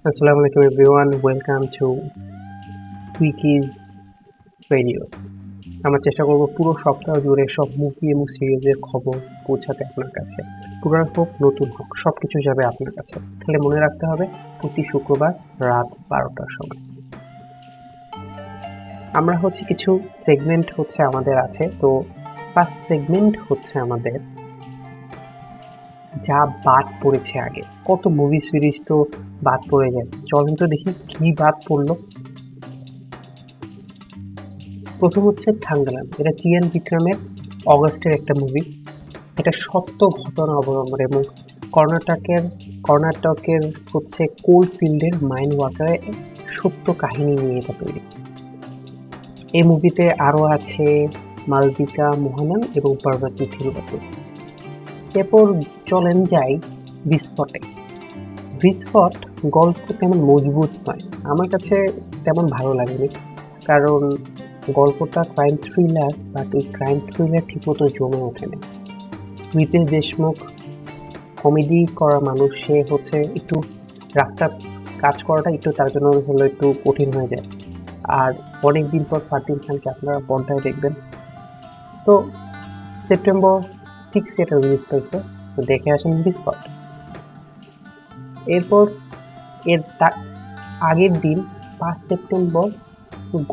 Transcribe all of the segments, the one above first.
Assalamu alaikum everyone, welcome to Wikis Videos. আমরা চেষ্টা করব পুরো সপ্তাহ জুড়ে সব মুভি এবং সিরিজের খবর পৌঁছাতে আপনার কাছে। পুরান হোক নতুন হোক সবকিছু যাবে আপনার কাছে। তাহলে মনে রাখতে হবে প্রতি শুক্রবার রাত 12টার সময়। আমরা কিছু সেগমেন্ট আমাদের আছে। তো ফার্স্ট সেগমেন্ট আমাদের যা বাদ পড়েছে আগে। কত মুভি সিরিজ তো বাদ পড়ে যায়, চলেন তো দেখি কি বাদ পড়লো। প্রথম থাঙ্গালাম। এটা চিয়ান বিক্রমের অগস্টের একটা মুভি। এটা সত্য ঘটনা অবলম্বন এবং কর্ণাটকের কোল ফিল্ডের মাইন ওয়ার্কারের সত্য কাহিনী নিয়ে এটা তৈরি। এই মুভিতে আরো আছে মালবিকা মোহনন এবং পার্বতী থিরুবাতু। এরপর চলেন যাই বিস্ফোটে। বিস্ফোট গল্প তেমন মজবুত নয়, আমার কাছে তেমন ভালো লাগেনি, কারণ গল্পটা ক্রাইম থ্রিলার, বাট এই ক্রাইম থ্রিলার ঠিকমতো জমে ওঠেনি। রিতেশ দেশমুখ কমেডি করা মানুষ, সে একটু রাস্তা কাজ করাটা একটু তার জন্য হলো একটু কঠিন হয়ে যায়। আর অনেকদিন পর ফারদিন খানকে আপনারা বন্টায় দেখবেন। তো সেপ্টেম্বর 6 এটা রিলিজ পেয়েছে, তো দেখে আসেন বিস্ফোট। এরপর আগের দিন 5 সেপ্টেম্বর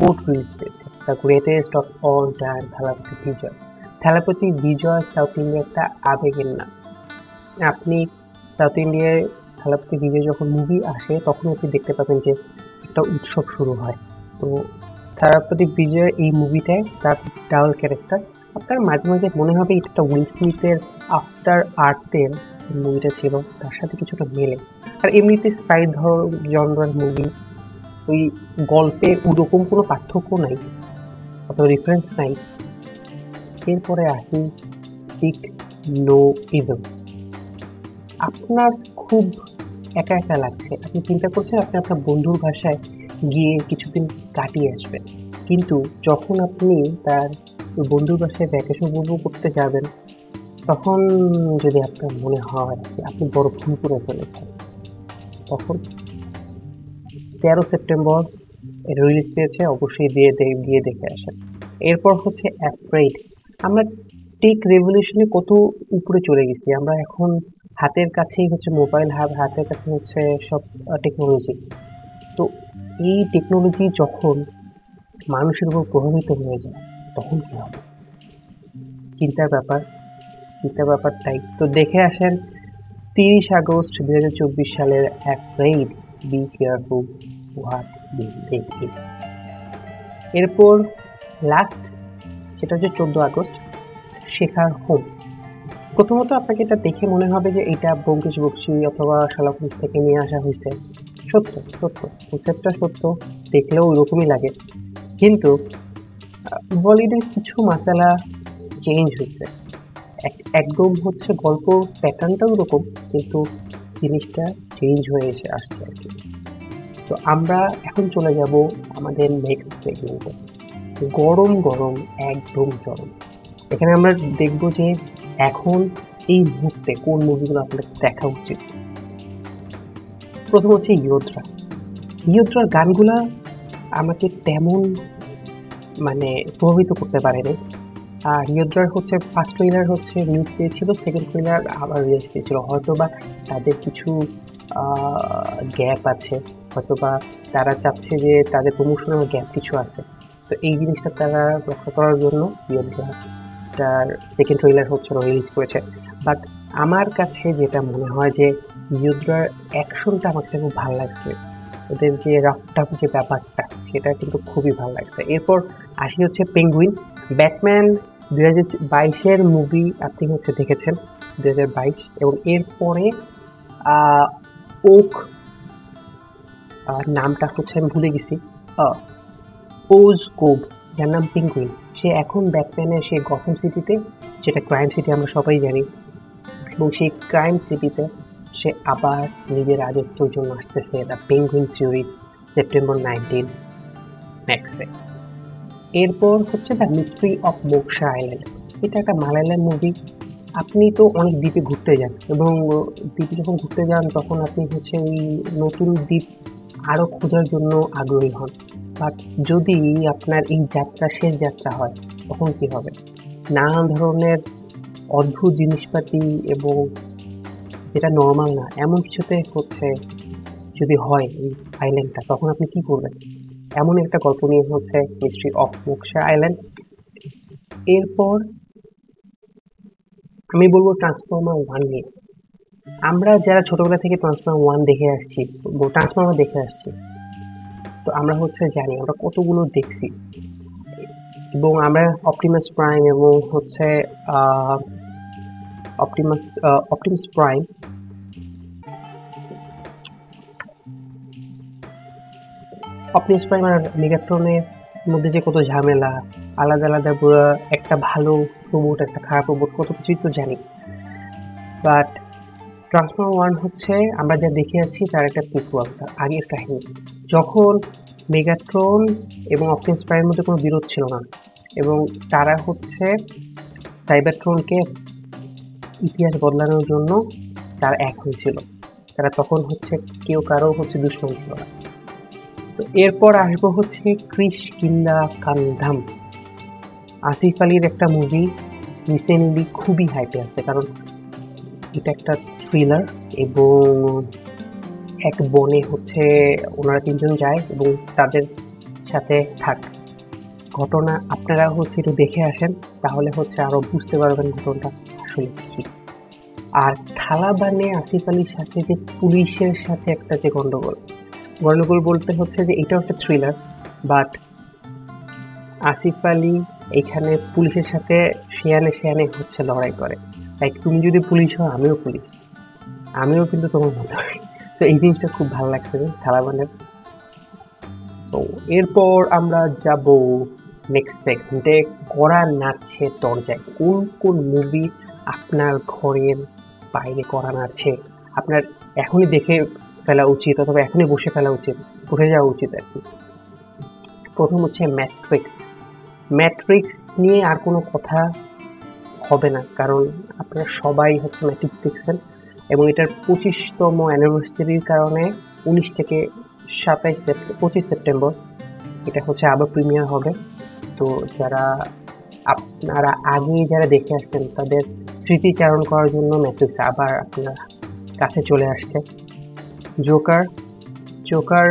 গোট রিলিজ পেয়েছে, the greatest of all time, Thalapathy Vijay. Thalapathy Vijay south ইন্ডিয়ার একটা আবেগের নাম। আপনি সাউথ ইন্ডিয়ায় থালাপতি বিজয় যখন মুভি আসে তখন আপনি দেখতে পাবেন যে একটা উৎসব শুরু হয়। তো থালাপতি বিজয় এই মুভিটায় তার ডাবল ক্যারেক্টার। আপনার মাঝে মাঝে মনে হবে এটা একটা উইল স্মিথের আফটার আর্থের মুভিটা ছিল, তার সাথে কিছুটা মেলে। আর এমনিতে স্পাই জনরার মুভি, ওই গল্পে ওরকম কোনো পার্থক্য নাই অথবা রেফারেন্স নাই। এরপরে আসি স্পিক নো ইভিল। আপনার খুব একা একা লাগছে, আপনি চিন্তা করছেন আপনি আপনার বন্ধুর বাসায় গিয়ে কিছুদিন কাটিয়ে আসবেন, কিন্তু যখন আপনি তার বন্ধুর বাসায় ভ্যাকেশন উপভোগ করতে যাবেন তখন যদি আপনার মনে হয় আপনি বড় ভুল করে ফেলেছেন, তখন 13 সেপ্টেম্বর রিলিজ পেয়েছে, অবশ্যই গিয়ে দেখে আসেন। এরপর অ্যাফ্রেইড। আমরা টেক রেভলিউশনে কত উপরে চলে গেছি, আমরা এখন হাতের কাছেই মোবাইল, হাতের কাছে সব টেকনোলজি। তো এই টেকনোলজি যখন মানুষের উপর প্রভাবিত হয়ে যায় তখন কি হবে? চিন্তার ব্যাপারটাই তো। দেখে আসেন 30 আগস্ট 2024 সালের afraid, be careful what you think. এরপর লাস্ট সেটা 14 আগস্ট, শেখার হোম। প্রথমত আপনাকে এটা দেখে মনে হবে যে এটা ব্যোমকেশ বক্সী অথবা শার্লক হোমস থেকে নিয়ে আসা হয়েছে। সত্য কনসেপ্টটা সত্য, দেখলেও ওইরকমই লাগে, কিন্তু বলিউডের কিছু মাসালা চেঞ্জ হয়েছে। একদম গল্প প্যাটার্নটাও ওরকম, কিন্তু জিনিসটা চেঞ্জ হয়ে আসছে আর কি। তো আমরা এখন চলে যাব আমাদের নেক্সট সেগমেন্টে, গরম গরম একদম গরম। এখানে আমরা দেখব যে এখন এই মুহূর্তে কোন মুভিগুলো আপনাদের দেখা উচিত। প্রথম ইয়োদ্রার গানগুলা আমাকে তেমন প্রভাবিত করতে পারেনি। আর ইয়োদ্রার ফার্স্ট ট্রেলার রিলিজ পেয়েছিল, সেকেন্ড ট্রেলার আবার রিলিজ পেয়েছিল। হয়তোবা তাদের কিছু গ্যাপ আছে, হয়তোবা তারা চাচ্ছে যে তাদের প্রমোশনাল গ্যাপ কিছু আছে, তো এই জিনিসটা তারা রক্ষা করার জন্য ইয়োদ্রার সেকেন্ড ট্রেলার রিলিজ করেছে। বাট আমার কাছে যেটা মনে হয় যে ইয়োদ্রার অ্যাকশনটা আমার কাছে খুব ভালো লাগছে, ওদের যে রাফটাফ যে ব্যাপারটা সেটা কিন্তু খুবই ভালো লাগছে। এরপর আসি পেঙ্গুইন। ব্যাটম্যান 2022-এর মুভি আপনি দেখেছেন 2022, এবং এরপরে ওক নামটা আমি ভুলে গেছি, ওজ কোব, যার নাম পেঙ্গুইন, সে এখন ব্যাটম্যানের সেই গথম সিটিতে, যেটা ক্রাইম সিটি আমরা সবাই জানি, এবং সেই ক্রাইম সিটিতে সে আবার নিজের রাজত্বের জন্য আসতেছে। The penguin series September 19 ম্যাক্সে। এরপর দ্য মিস্ট্রি অফ মোকশা আইল্যান্ড। এটা একটা মালায়ালাম মুভি, আপনি তো অনেক দ্বীপে ঘুরতে যান এবং দ্বীপে যখন ঘুরতে যান তখন আপনি হচ্ছে ওই নতুন দ্বীপ আরো খোঁজার জন্য আগ্রহী হন। বাট যদি আপনার এই যাত্রা শেষ যাত্রা হয় তখন কি হবে? নানান ধরনের অদ্ভুত জিনিসপাতি এবং যেটা নরমাল না এমন কিছুতে হচ্ছে যদি হয় এই আইল্যান্ডটা তখন আপনি কি করবেন? এমন একটা গল্প নিয়ে হচ্ছে মিস্ট্রি অফ মোকশা আইল্যান্ড। এরপর আমি বলবো ট্রান্সফর্মার ওয়ান নিয়ে। আমরা যারা ছোটবেলা থেকে ট্রান্সফর্মার ওয়ান দেখে আসছি, ট্রান্সফর্মার দেখে আসছি, তো আমরা হচ্ছে জানি আমরা কতগুলো দেখছি এবং আমরা অপটিমাস প্রাইম এবং হচ্ছে Optimus Optimus Prime Optimus Prime আর মেগাট্রনের মধ্যে যে কত ঝামেলা, আলাদা আলাদা পুরো একটা ভালো রোবট একটা খারাপ রোবট কত কিছুই তো জানি। বাট ট্রান্সফর্মার ওয়ান হচ্ছে আমরা যা দেখে যাচ্ছি তার একটা প্রিকুয়াল, তার আগের কাহিনী। যখন মেগাট্রন এবং অপটিমাস প্রাইমের মধ্যে কোনো বিরোধ ছিল না এবং তারা হচ্ছে সাইবারট্রনকে ইতিহাস বদলানোর জন্য তারা এক হয়েছিল। তারা তখন হচ্ছে কেউ কারো হচ্ছে দুশমন ছিল না। তো এরপর আসবো হচ্ছে ক্রিশ কিন্দা কান্ধাম। আসিফ আলীর একটা মুভি রিসেন্টলি খুবই হাইপে আছে, কারণ এটা একটা থ্রিলার এবং এক বনে হচ্ছে ওনারা তিনজন যায় এবং তাদের সাথে থাক ঘটনা আপনারা হচ্ছে একটু দেখে আসেন, তাহলে হচ্ছে আরো বুঝতে পারবেন ঘটনাটা আসলে কি। আর থালাবানে আসিফ আলীর সাথে যে পুলিশের সাথে একটা যে গন্ডগোল গন্ডগোল বলতে হচ্ছে যে এটাও একটা থ্রিলার, বাট আসিফ আলী এখানে পুলিশের সাথে শেয়ানে শেয়ানে হচ্ছে লড়াই করে। লাইক তুমি যদি পুলিশ হও আমিও পুলিশ, আমিও কিন্তু তোমার মতো। তো এই জিনিসটা খুব ভালো লাগছে থালাবানের। তো এরপর আমরা যাব নেক্সট সেগমেন্টে, কড়া নাচছে দরজায়। কোন কোন মুভি আপনার ঘরের বাইরে কড়া নাচছে আপনার এখনই দেখে ফেলা উচিত অথবা এখনই বসে ফেলা উচিত, বসে যাওয়া উচিত আর কি। প্রথম হচ্ছে ম্যাট্রিক্স। ম্যাট্রিক্স নিয়ে আর কোনো কথা হবে না, কারণ আপনারা সবাই হচ্ছে ম্যাট্রিক্স দেখছেন এবং এটার 25তম অ্যানিভার্সারির কারণে 19 থেকে 25 সেপ্টেম্বর এটা হচ্ছে আবার প্রিমিয়ার হবে। তো যারা আপনারা আগে যারা দেখে আসছেন তাদের স্মৃতিচারণ করার জন্য ম্যাট্রিক্স আবার আপনার কাছে চলে আসছে। জোকার জোকার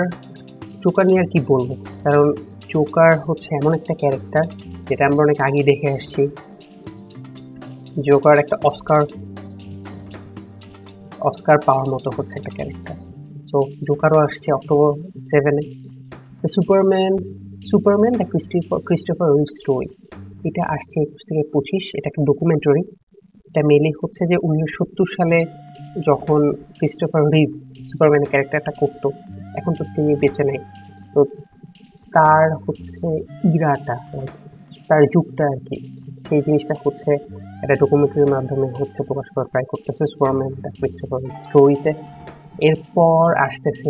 জোকার নিয়ে আর কি বলবো, কারণ জোকার হচ্ছে এমন একটা ক্যারেক্টার যেটা আমরা অনেক আগে দেখে আসছি। জোকার একটা অস্কার পাওয়ার মতো হচ্ছে একটা ক্যারেক্টার। সো জোকারও আসছে অক্টোবর 7-এ। Superman Superman the Christopher Reeve story, এটা আসছে 21 থেকে 25। এটা একটা ডকুমেন্টারি। এটা মেনলি হচ্ছে যে 1970 সালে যখন ক্রিস্টোফার রিভ সুপারম্যানের ক্যারেক্টারটা করতো, এখন তো তিনি বেঁচে নেই। তো তার হচ্ছে ইরাটা, তার যুগটা আর কি, সেই জিনিসটা হচ্ছে একটা ডকুমেন্টারির মাধ্যমে হচ্ছে প্রকাশ করার ট্রাই করতেছে সুপারম্যান দ্য ক্রিস্টোফার রিভ স্টোরিতে। এরপর আসতেছে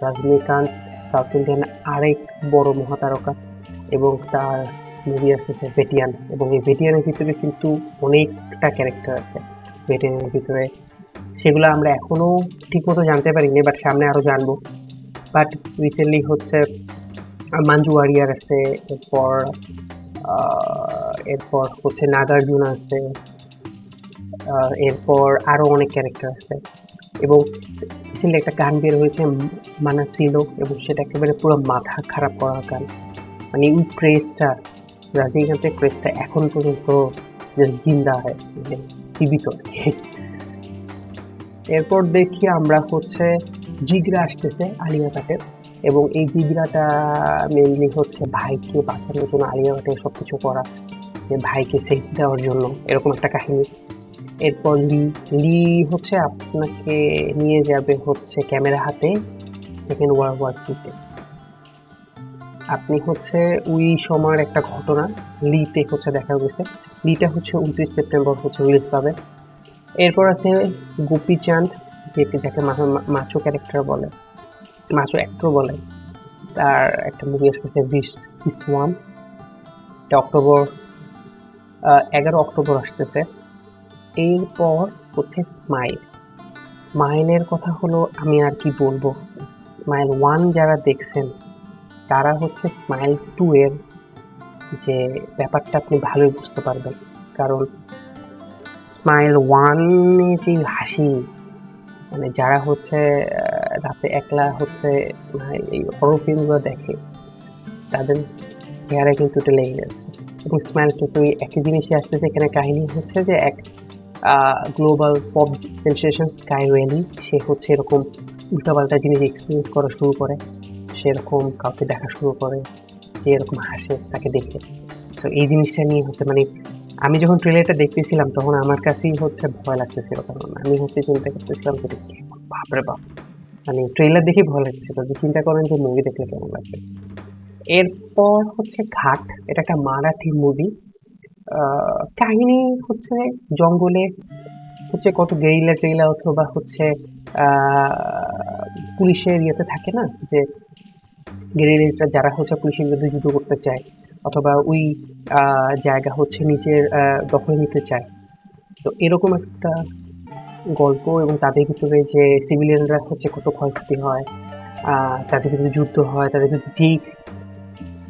রজনীকান্ত সাউথ ইন্ডিয়ান আরেক বড় মহাতারকা এবং তার মুভি আসতেছে ভেটিয়ান। এবং এই ভেটিয়ানের ভিতরে কিন্তু অনেকটা ক্যারেক্টার আছে ভেটিয়ানের ভিতরে, সেগুলো আমরা এখনো ঠিক মতো জানতে পারিনি, বাট সামনে আরো জানবো। বাট রিসেন্টলি হচ্ছে মাঞ্জু ওয়ারিয়ার আছে, এরপর হচ্ছে নাগার্জুন আছে, এরপর আরো অনেক ক্যারেক্টার আছে। এবং রিসেন্টলি একটা গান বের হয়েছে মানাসিলো, এবং সেটা একেবারে পুরো মাথা খারাপ করা গান। মানে এই ক্রেজটা, রজনীকান্তের ক্রেজটা এখন পর্যন্ত জিন্দা হয়, জীবিত। এরপর দেখি আমরা হচ্ছে জিগরা আসতেছে আলিয়া ভাটের, এবং এই জিগরাটা মেনলি হচ্ছে ভাইকে বাঁচানোর জন্য আলিয়া ভাটের সবকিছু করা, যে ভাইকে সেফ দেওয়ার জন্য এরকম একটা কাহিনী। এরপর লি হচ্ছে আপনাকে নিয়ে যাবে হচ্ছে ক্যামেরা হাতে সেকেন্ড ওয়ার্ল্ড ওয়ার টুতে। আপনি হচ্ছে ওই সময়ের একটা ঘটনা লিতে হচ্ছে দেখা গেছে। লিটা হচ্ছে 29 সেপ্টেম্বর হচ্ছে রিলিজ পাবে। এরপর আছে গোপীচাঁদ, যাকে মাচো ক্যারেক্টার বলে, মাচো অ্যাক্টর বলে, তার একটা মুভি আসতেছে বিসওয়াম। এটা 11 অক্টোবর আসতেছে। এরপর হচ্ছে স্মাইল। স্মাইলের কথা হলো আমি আর কি বলবো, স্মাইল 1 যারা দেখছেন তারা হচ্ছে স্মাইল 2 এর যে ব্যাপারটা আপনি ভালোই বুঝতে পারবেন। কারণ স্মাইল 1 এ যে হাসি, মানে যারা হচ্ছে রাতে একলা হচ্ছে এই হরর ফিল্মগুলো দেখে তাদের চেহারায় কিন্তু এটা লেগে গেছে। এবং স্মাইল 2 তে একই জিনিসই আসতেছে। এখানে কাহিনী হচ্ছে যে এক global pop sensation Sky Whaley, সে হচ্ছে এরকম উল্টাপাল্টা জিনিস এক্সপিরিয়েন্স করা শুরু করে, সেরকম কাউকে দেখা শুরু করে যে এরকম হাসে তাকে দেখে। সো এই জিনিসটা নিয়ে হচ্ছে মানে আমি যখন ট্রেলারটা দেখতেছিলাম তখন আমার কাছেই হচ্ছে ভয় লাগতেছিল, কারণ আমি হচ্ছে চিন্তা করতেছিলাম যে বাপরে বাপ, মানে ট্রেলার দেখে ভয় লাগতেছিল যে চিন্তা করেন যে মুভি দেখলে কেমন লাগবে। এরপর হচ্ছে ঘাট, এটা একটা মারাঠি মুভি। কাহিনী হচ্ছে জঙ্গলে হচ্ছে কত গেরিলা টেরিলা অথবা হচ্ছে পুলিশের ইয়েতে থাকে না যে গেরিলাটা যারা হচ্ছে পুলিশের বিরুদ্ধে যুদ্ধ করতে চায় অথবা ওই জায়গা হচ্ছে নিজের দখলে নিতে চায়। তো এরকম একটা গল্প, এবং তাদের ভিতরে যে সিভিলিয়ানরা হচ্ছে কত ক্ষয়ক্ষতি হয়, তাদের ভিতরে যুদ্ধ হয়, তাদের ভিতরে যেই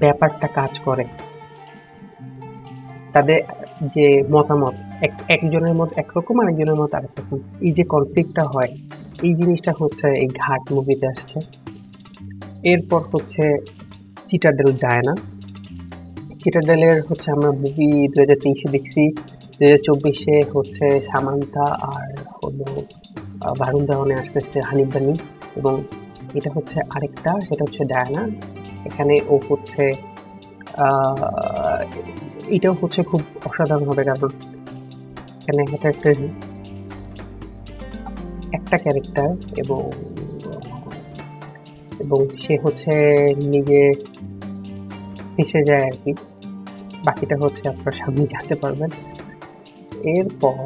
ব্যাপারটা কাজ করে, তাদের যে মতামত একজনের মত একরকম আরেকজনের মত আরেক রকম, এই যে কনফ্লিক্টটা হয়, এই জিনিসটা হচ্ছে এই ঘাট মুভিতে আসছে। এরপর হচ্ছে চিটাডেল ডায়না। চিটাডেলের হচ্ছে আমরা মুভি 2023-এ দেখছি, 2024-এ হচ্ছে সামান্থা আর হলো বারুণ ধাওয়ানে আসতেছে হানিফ বানি, এবং এটা হচ্ছে আরেকটা, সেটা হচ্ছে ডায়ানা। এখানে ও হচ্ছে এটাও হচ্ছে খুব অসাধারণ হবে, কারণ এখানে একটা ক্যারেক্টার এবং এবং সে হচ্ছে নিজে ফেঁসে যায় আর কি, বাকিটা হচ্ছে আপনার সামনে জানতে পারবেন। এরপর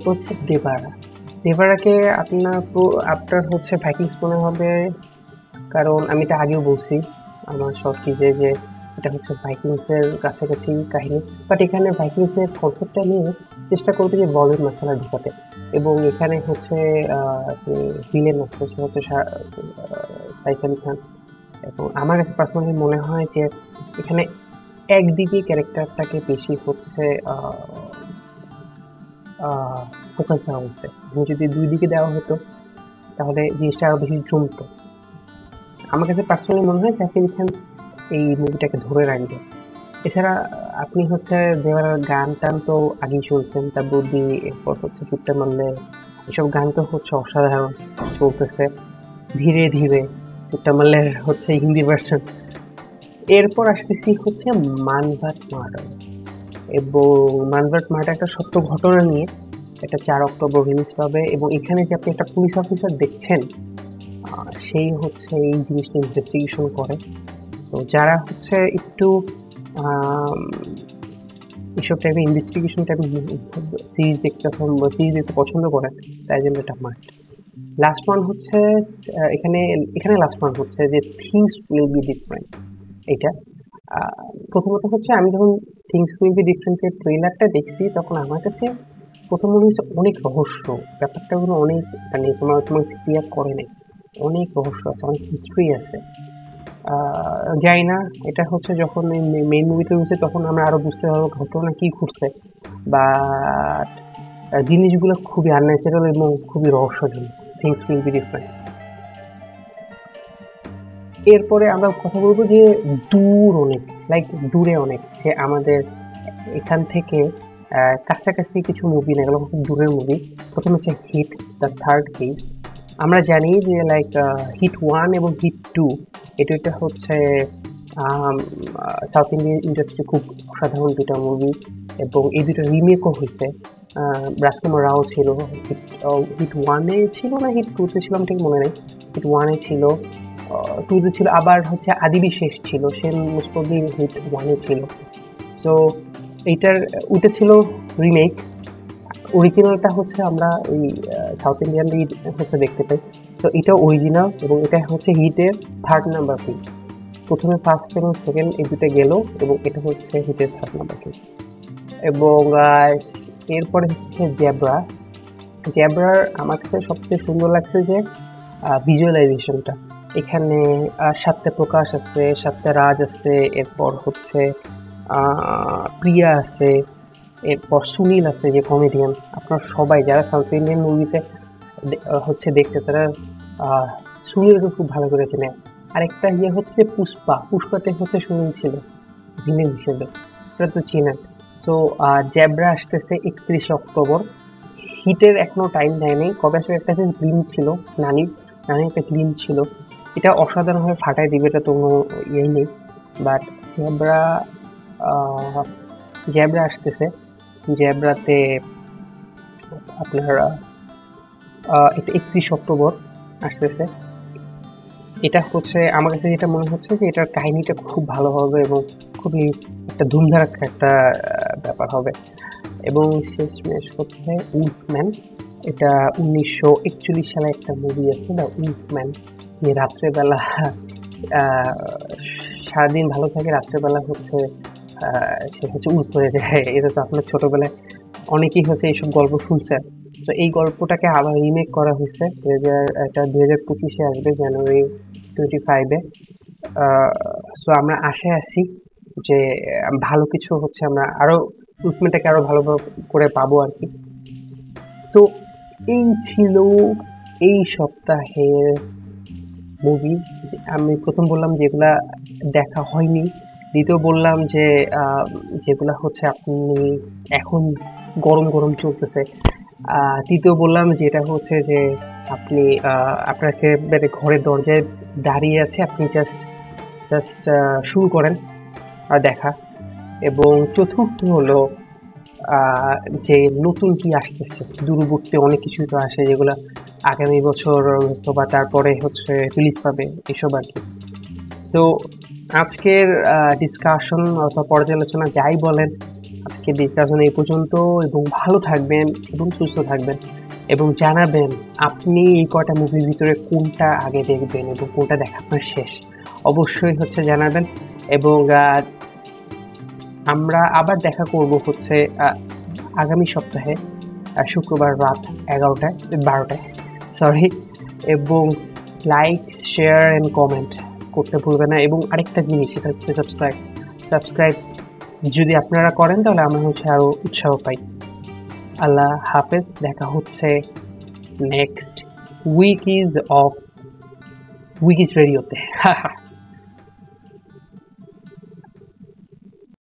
হচ্ছে দেবারা। দেবারাকে আপনার হচ্ছে ভাইকিংস মনে হবে, কারণ আমি এটা আগেও বলছি আমার শর্ট যে এটা হচ্ছে ভাইকিংসের কাছাকাছি কাহিনী, বাট এখানে ভাইকিংসের কনসেপ্টটা নিয়ে চেষ্টা করবে যে বলিউড মশলা ঢুকাতে। এবং এখানে হচ্ছে যে ভিলেন আছে সে হচ্ছে সাইফ আলি খান, এবং আমার কাছে পার্সোনালি মনে হয় যে এখানে একদিকে ক্যারেক্টারটাকে বেশি হচ্ছে ফোকাস দেওয়া হচ্ছে। যদি দুই দিকে দেওয়া হতো তাহলে জিনিসটা আরো বেশি জমতো। আমার কাছে পার্সোনালি মনে হয় সাইফ আলি খান এই মুভিটাকে ধরে রাখবে। এছাড়া আপনি হচ্ছে দেওয়ার গান টান তো আগেই শুনছেন, তার বুদ্ধি, এরপর হচ্ছে চুপটা মারলে, এসব গান তো হচ্ছে অসাধারণ চলতেছে ধীরে ধীরে। চুপটা মারলে হচ্ছে হিন্দি ভার্সন। এরপর আসতেছি হচ্ছে মানভাট মার্ডার, এবং মানভাট মার্ডার একটা সত্য ঘটনা নিয়ে এটা 4 অক্টোবর রিলিজ পাবে, এবং এখানে যে আপনি একটা পুলিশ অফিসার দেখছেন সেই হচ্ছে এই জিনিসটা ইনভেস্টিগেশন করে। তো যারা হচ্ছে একটু এসব টাইপের ইনভেস্টিগেশন টাইপের সিরিজ দেখতে পছন্দ করেন, তাই জন্য এটা মাস্ট। লাস্ট ওয়ান হচ্ছে এখানে লাস্ট ওয়ান হচ্ছে যে থিংস উইল বি ডিফারেন্ট। এটা প্রথমত হচ্ছে আমি যখন থিংস উইল বি ডিফারেন্টের ট্রেলারটা দেখছি তখন আমার কাছে প্রথম মনে হচ্ছে অনেক রহস্য, ব্যাপারটা কোনো অনেক মানে তোমার ক্লিয়ার করে নাই, অনেক রহস্য আছে, অনেক হিস্ট্রি আছে। যাই না, এটা হচ্ছে যখন মেইন মুভিতে হচ্ছে তখন আমরা আরো বুঝতে পারবো ঘটনা কি ঘটছে, বা জিনিসগুলো খুবই আনন্যাচারাল এবং খুবই রহস্যজনক। Things will be different. এরপরে আমরা কথা বলবো যে দূরে অনেক, যে আমাদের এখান থেকে কাছাকাছি কিছু মুভি না, এগুলো খুব দূরের মুভি। প্রথম হচ্ছে হিট দ্য থার্ড কেস। আমরা জানি যে হিট 1 এবং হিট 2 এটা হচ্ছে সাউথ ইন্ডিয়ান ইন্ডাস্ট্রি খুব অসাধারণ দুটা মুভি, এবং এই দুটো রিমেকও হয়েছে। রাজকুমার রাও ছিল, হিট 1-এ ছিল না হিট 2-তে ছিল, আমি ঠিক মনে নেই। হিট 1-এ ছিল, 2-তে ছিল, আবার হচ্ছে আদিবিশেষ ছিল, সে মোস্ট প্রবলি হিট 1-এ ছিল। সো ওইটা ছিল রিমেক, অরিজিনালটা হচ্ছে আমরা ওই সাউথ ইন্ডিয়ান হচ্ছে দেখতে পাই। তো এটা অরিজিনাল, এবং এটা হচ্ছে হিটের 3rd নাম্বার পিস। প্রথমে ফার্স্ট এবং সেকেন্ড এই দুটো গেল, এবং এটা হচ্ছে হিটের 3rd নাম্বার পিস। এবং এরপরে হচ্ছে জেব্রা। জেব্রার আমার কাছে সবচেয়ে সুন্দর লাগছে যে ভিজুয়ালাইজেশনটা। এখানে ৭টা প্রকাশ আছে, ৭টা রাজ আছে, এরপর হচ্ছে প্রিয়া আছে, এরপর সুনীল আছে যে কমেডিয়ান। আপনারা সবাই যারা সাউথ ইন্ডিয়ান মুভিতে হচ্ছে দেখছে তারা সুনীলকে খুব ভালো করে চেনে। আরেকটা ইয়ে হচ্ছে পুষ্পাতে হচ্ছে সুনীল ছিল ভিলেন হিসেবে, এটা তো চেনেন। তো জেব্রা আসতেছে 31 অক্টোবর। হিটের এখনো টাইম দেয়নি, কবে আসলে একটা গ্লিম ছিল, নানির একটা গ্লিম ছিল, এটা অসাধারণভাবে ফাটাই দিবে, এটা তো কোনো ইয়েই নেই। বাট জেব্রা জেব্রা আসতেছে, জেব্রাতে আপনার এটা 31 অক্টোবর আসতেছে। এটা হচ্ছে আমার কাছে যেটা মনে হচ্ছে যে এটার কাহিনীটা খুব ভালো হবে এবং খুবই একটা ধুমধারাক্কা একটা ব্যাপার হবে। এবং শেষমেশ হচ্ছে উলফম্যান। এটা 1941 সালে একটা মুভি আছে না, উলফম্যান, যে রাত্রেবেলা সারাদিন ভালো থাকে, রাত্রেবেলা হচ্ছে সে হচ্ছে উল্প হয়ে যায়। এটা তো আপনার ছোটবেলায় অনেকেই হচ্ছে এইসব গল্প শুনছেন। তো এই গল্পটাকে আবার রিমেক করা হয়েছে, এটা 2025-এ আসবে, জানুয়ারি 25-এ। সো আমরা আশায় আছি যে ভালো কিছু হচ্ছে, আমরা আরো ট্রিটমেন্টটাকে আরো ভালো করে পাবো আর কি। তো এই ছিল এই সপ্তাহের মুভি। আমি প্রথম বললাম যেগুলা দেখা হয়নি, দ্বিতীয় বললাম যে যেগুলা হচ্ছে আপনি এখন গরম গরম চলতেছে, তৃতীয় বললাম যেটা হচ্ছে যে আপনি আপনার একেবারে ঘরের দরজায় দাঁড়িয়ে আছে, আপনি জাস্ট জাস্ট শুরু করেন দেখা। এবং চতুর্থ হলো যে নতুন কি আসতেছে, দূরবর্তী অনেক কিছুই তো আসে যেগুলো আগামী বছর বা তারপরে হচ্ছে রিলিজ পাবে, এসব আর কি। তো আজকের ডিসকাশন অথবা পর্যালোচনা যাই বলেন, আজকের ডিসকাশন এই পর্যন্ত। এবং ভালো থাকবেন এবং সুস্থ থাকবেন, এবং জানাবেন আপনি এই কয়টা মুভির ভিতরে কোনটা আগে দেখবেন এবং কোনটা দেখা আপনার শেষ, অবশ্যই হচ্ছে জানাবেন। এবং আমরা আবার দেখা করব হচ্ছে আগামী সপ্তাহে শুক্রবার রাত 12টায়, সরি। এবং লাইক, শেয়ার অ্যান্ড কমেন্ট করতে ভুলবেন না। এবং আরেকটা জিনিস, সেটা হচ্ছে সাবস্ক্রাইব যদি আপনারা করেন তাহলে আমরা হচ্ছে আরও উৎসাহ পাই। আল্লাহ হাফেজ, দেখা হচ্ছে নেক্সট উইক ইজ রেডিওতে।